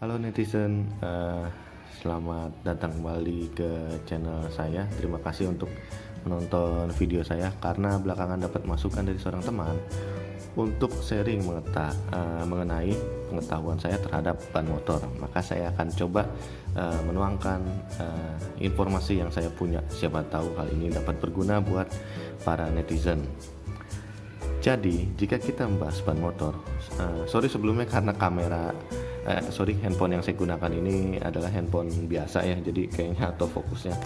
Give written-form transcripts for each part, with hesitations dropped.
Halo netizen, selamat datang kembali ke channel saya. Terima kasih untuk menonton video saya karena belakangan dapat masukan dari seorang teman untuk sharing mengenai pengetahuan saya terhadap ban motor. Maka saya akan coba menuangkan informasi yang saya punya. Siapa tahu hal ini dapat berguna buat para netizen. Jadi, jika kita membahas ban motor, sorry sebelumnya karena handphone yang saya gunakan ini adalah handphone biasa ya, jadi kayaknya autofocusnya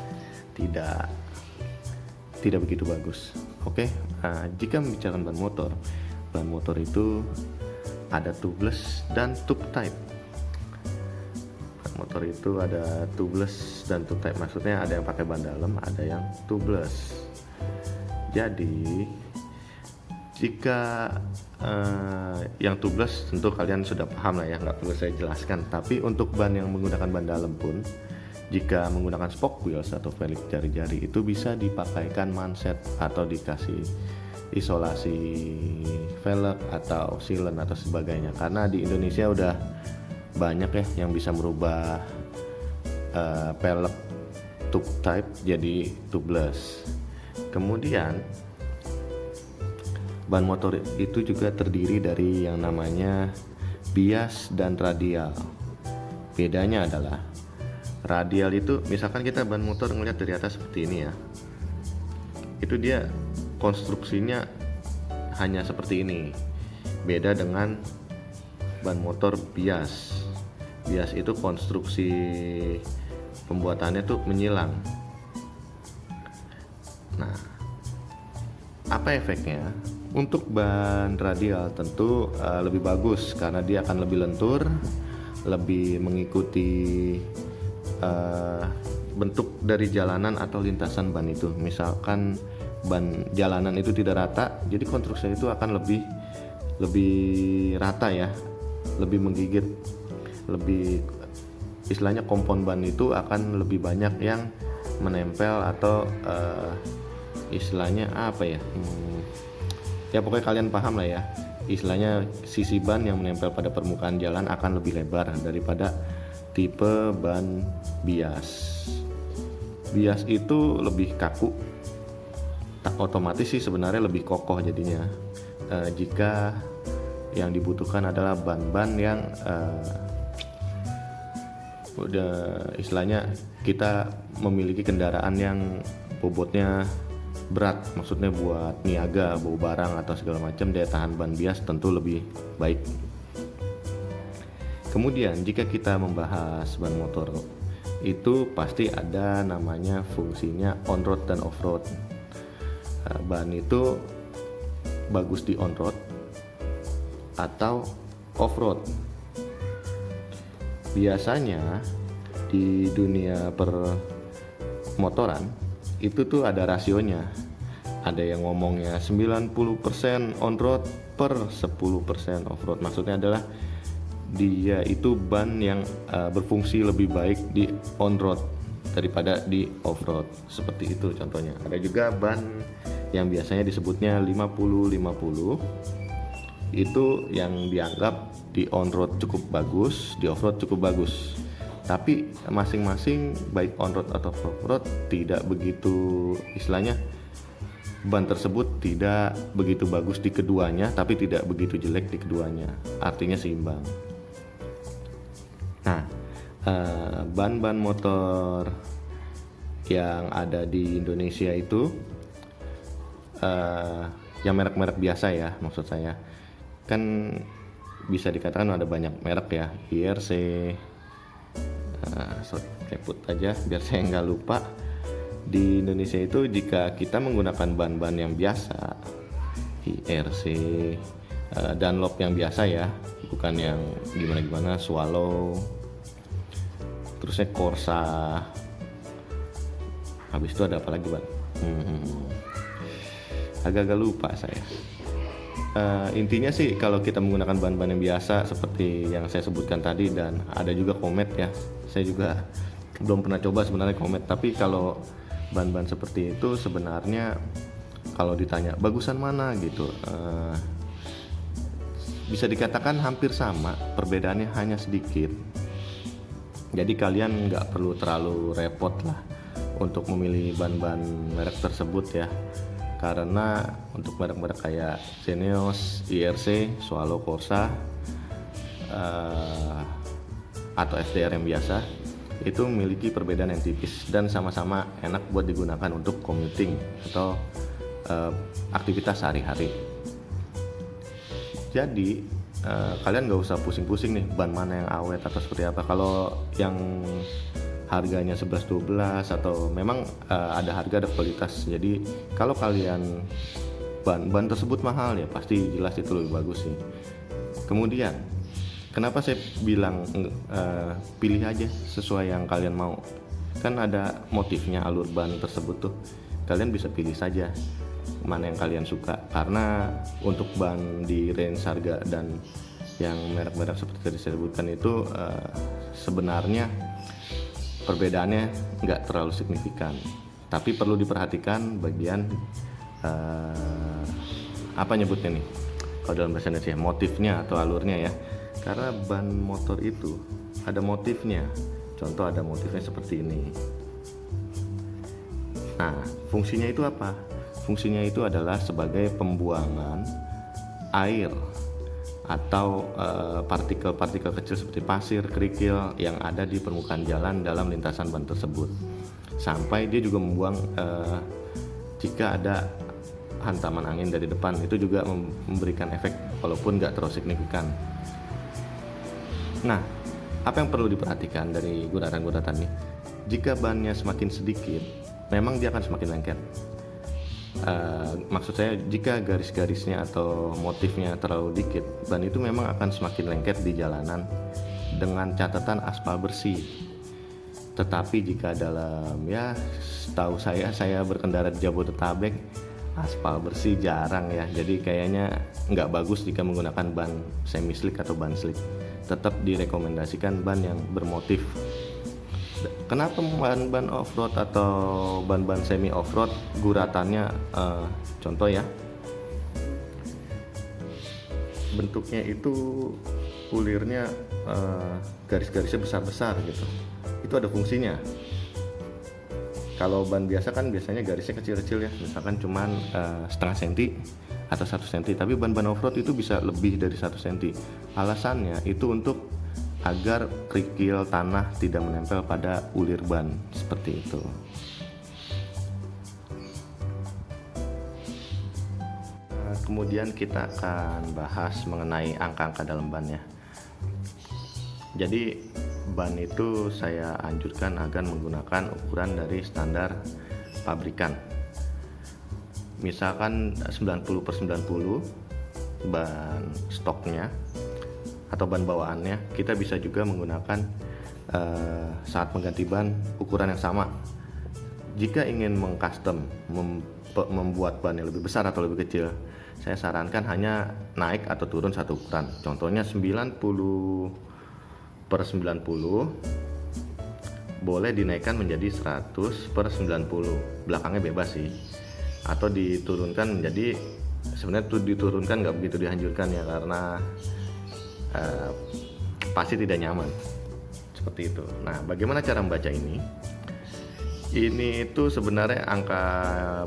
tidak tidak begitu bagus. Oke, jika membicarakan ban motor itu ada tubeless dan tube type. Ban motor itu ada tubeless dan tube type, maksudnya ada yang pakai ban dalam, ada yang tubeless. Jadi jika yang tubeless tentu kalian sudah paham lah ya, nggak perlu saya jelaskan. Tapi untuk ban yang menggunakan ban dalam pun, jika menggunakan spoke wheels atau velg jari-jari, itu bisa dipakaikan manset atau dikasih isolasi velg atau sealant atau sebagainya. Karena di Indonesia udah banyak ya yang bisa merubah pelek tube type jadi tubeless. Kemudian ban motor itu juga terdiri dari yang namanya bias dan radial. Bedanya adalah radial itu, misalkan kita ban motor ngeliat dari atas seperti ini ya, itu dia konstruksinya hanya seperti ini. Beda dengan ban motor bias. Bias itu konstruksi pembuatannya tuh menyilang. Nah, apa efeknya? Untuk ban radial tentu lebih bagus karena dia akan lebih lentur, lebih mengikuti bentuk dari jalanan atau lintasan ban itu. Misalkan ban jalanan itu tidak rata, jadi konstruksi itu akan lebih rata ya, lebih menggigit, lebih istilahnya kompon ban itu akan lebih banyak yang menempel atau istilahnya apa ya? Ya pokoknya kalian paham lah ya, istilahnya sisi ban yang menempel pada permukaan jalan akan lebih lebar daripada tipe ban bias. Bias itu lebih kaku, tak otomatis sih sebenarnya lebih kokoh jadinya. Jika yang dibutuhkan adalah ban-ban yang udah istilahnya kita memiliki kendaraan yang bobotnya berat, maksudnya buat niaga, bawa barang atau segala macam, daya tahan ban bias tentu lebih baik. Kemudian jika kita membahas ban motor itu pasti ada namanya fungsinya on road dan off road. Ban itu bagus di on road atau off road. Biasanya di dunia permotoran itu tuh ada rasionya. Ada yang ngomongnya 90% on road per 10% off road. Maksudnya adalah dia itu ban yang berfungsi lebih baik di on road daripada di off road. Seperti itu contohnya. Ada juga ban yang biasanya disebutnya 50-50. Itu yang dianggap di on road cukup bagus, di off road cukup bagus. Tapi masing-masing baik on road atau off road tidak begitu, istilahnya ban tersebut tidak begitu bagus di keduanya, tapi tidak begitu jelek di keduanya. Artinya seimbang. Nah, ban-ban motor yang ada di Indonesia itu yang merek-merek biasa ya, maksud saya kan bisa dikatakan ada banyak merek ya, IRC. Saya put aja biar saya nggak lupa. Di Indonesia itu jika kita menggunakan ban-ban yang biasa, IRC, Dunlop yang biasa ya, bukan yang gimana-gimana, Swallow, terusnya Corsa, habis itu ada apa lagi ban? Agak-agak lupa saya. Intinya sih kalau kita menggunakan ban-ban yang biasa seperti yang saya sebutkan tadi, dan ada juga Comet ya, saya juga belum pernah coba sebenarnya Comet, tapi kalau ban-ban seperti itu sebenarnya kalau ditanya bagusan mana gitu, bisa dikatakan hampir sama, perbedaannya hanya sedikit. Jadi kalian nggak perlu terlalu repot lah untuk memilih ban-ban merek tersebut ya, karena untuk merek-merek kayak Xeneos, IRC, Swallow, Corsa atau FDR yang biasa itu memiliki perbedaan yang tipis dan sama-sama enak buat digunakan untuk commuting atau aktivitas sehari-hari. Jadi kalian nggak usah pusing-pusing nih ban mana yang awet atau seperti apa. Kalau yang harganya 11-12 atau memang ada harga ada kualitas. Jadi kalau kalian ban tersebut mahal ya pasti jelas itu lebih bagus sih. Kemudian kenapa saya bilang pilih aja sesuai yang kalian mau, kan ada motifnya alur ban tersebut tuh, kalian bisa pilih saja mana yang kalian suka. Karena untuk ban di range harga dan yang merek-merek seperti tadi saya sebutkan itu sebenarnya perbedaannya nggak terlalu signifikan, tapi perlu diperhatikan bagian apa nyebutnya nih kalau dalam bahasa Indonesia, motifnya atau alurnya ya. Karena ban motor itu ada motifnya, contoh ada motifnya seperti ini. Nah, fungsinya itu apa? Fungsinya itu adalah sebagai pembuangan air atau partikel-partikel kecil seperti pasir, kerikil yang ada di permukaan jalan dalam lintasan ban tersebut. Sampai dia juga membuang jika ada hantaman angin dari depan, itu juga memberikan efek walaupun nggak terlalu signifikan. Nah, apa yang perlu diperhatikan dari guratan-guratan ini? Jika bannya semakin sedikit, memang dia akan semakin lengket. Maksud saya jika garis-garisnya atau motifnya terlalu dikit, ban itu memang akan semakin lengket di jalanan dengan catatan aspal bersih. Tetapi jika dalam, ya setahu saya berkendara di Jabodetabek, aspal bersih jarang ya, jadi kayaknya nggak bagus jika menggunakan ban semi slick atau ban slick. Tetap direkomendasikan ban yang bermotif. Kenapa ban-ban off-road atau ban-ban semi off-road guratannya contoh ya, bentuknya itu ulirnya garis-garisnya besar-besar gitu, itu ada fungsinya. Kalau ban biasa kan biasanya garisnya kecil-kecil ya, misalkan cuman setengah senti atau 1 senti, tapi ban-ban off-road itu bisa lebih dari 1 senti. Alasannya itu untuk agar kerikil tanah tidak menempel pada ulir ban, seperti itu. Kemudian kita akan bahas mengenai angka-angka dalam ban ya. Jadi ban itu saya anjurkan agar menggunakan ukuran dari standar pabrikan. Misalkan 90/90 ban stoknya atau ban bawaannya, kita bisa juga menggunakan saat mengganti ban ukuran yang sama. Jika ingin mengcustom membuat ban yang lebih besar atau lebih kecil, saya sarankan hanya naik atau turun satu ukuran. Contohnya 90/90 boleh dinaikkan menjadi 100/90, belakangnya bebas sih, atau diturunkan menjadi, sebenarnya tuh diturunkan nggak begitu dianjurkan ya, karena pasti tidak nyaman seperti itu. Nah, bagaimana cara membaca ini? Ini itu sebenarnya angka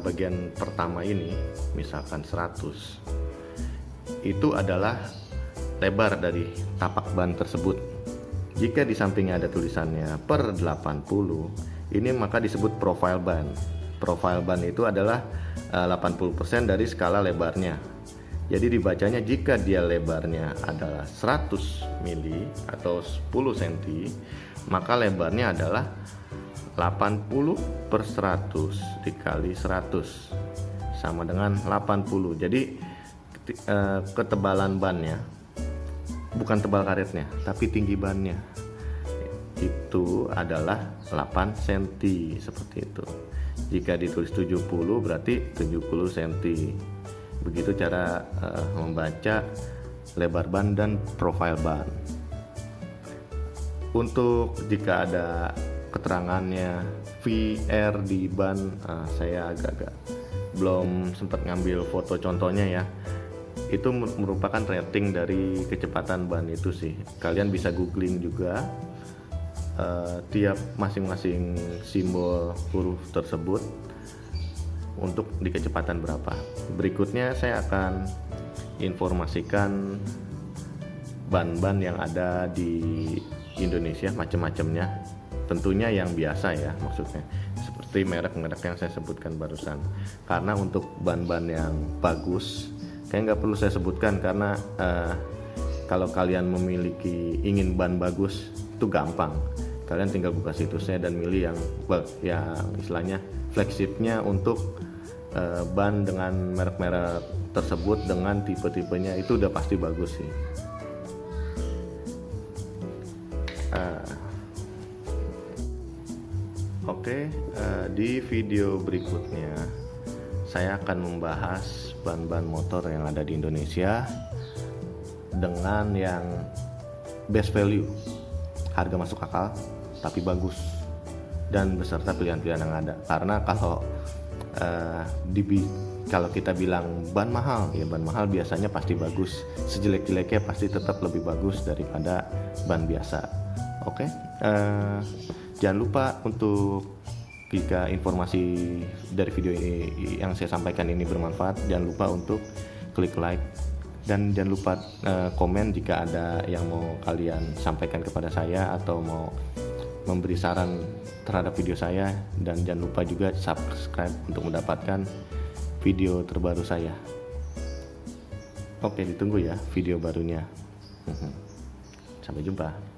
bagian pertama ini, misalkan 100, itu adalah lebar dari tapak ban tersebut. Jika di sampingnya ada tulisannya per 80, ini maka disebut profile ban. Profile ban itu adalah 80% dari skala lebarnya. Jadi dibacanya jika dia lebarnya adalah 100 mili atau 10 cm, maka lebarnya adalah 80/100 dikali 100 sama dengan 80. Jadi ketebalan bannya, bukan tebal karetnya, tapi tinggi bannya itu adalah 8 cm, seperti itu. Jika ditulis 70 berarti 70 cm. Begitu cara membaca lebar ban dan profil ban. Untuk jika ada keterangannya VR di ban, saya agak-agak belum sempat ngambil foto contohnya ya. Itu merupakan rating dari kecepatan ban itu sih. Kalian bisa googling juga tiap masing-masing simbol huruf tersebut untuk di kecepatan berapa. Berikutnya saya akan informasikan ban-ban yang ada di Indonesia, macam-macamnya. Tentunya yang biasa ya, maksudnya seperti merek-merek yang saya sebutkan barusan. Karena untuk ban-ban yang bagus kayak nggak perlu saya sebutkan, karena kalau kalian ingin ban bagus itu gampang. Kalian tinggal buka situsnya dan milih yang istilahnya flagshipnya untuk ban dengan merek-merek tersebut dengan tipe-tipenya, itu udah pasti bagus sih. Di video berikutnya saya akan membahas ban-ban motor yang ada di Indonesia dengan yang best value, harga masuk akal tapi bagus, dan beserta pilihan-pilihan yang ada. Karena kalau kita bilang ban mahal, ya ban mahal biasanya pasti bagus, sejelek-jeleknya pasti tetap lebih bagus daripada ban biasa. Jangan lupa untuk, jika informasi dari video ini yang saya sampaikan ini bermanfaat, jangan lupa untuk klik like, dan jangan lupa komen jika ada yang mau kalian sampaikan kepada saya atau mau memberi saran terhadap video saya, dan jangan lupa juga subscribe untuk mendapatkan video terbaru saya. Ditunggu ya video barunya. Sampai jumpa.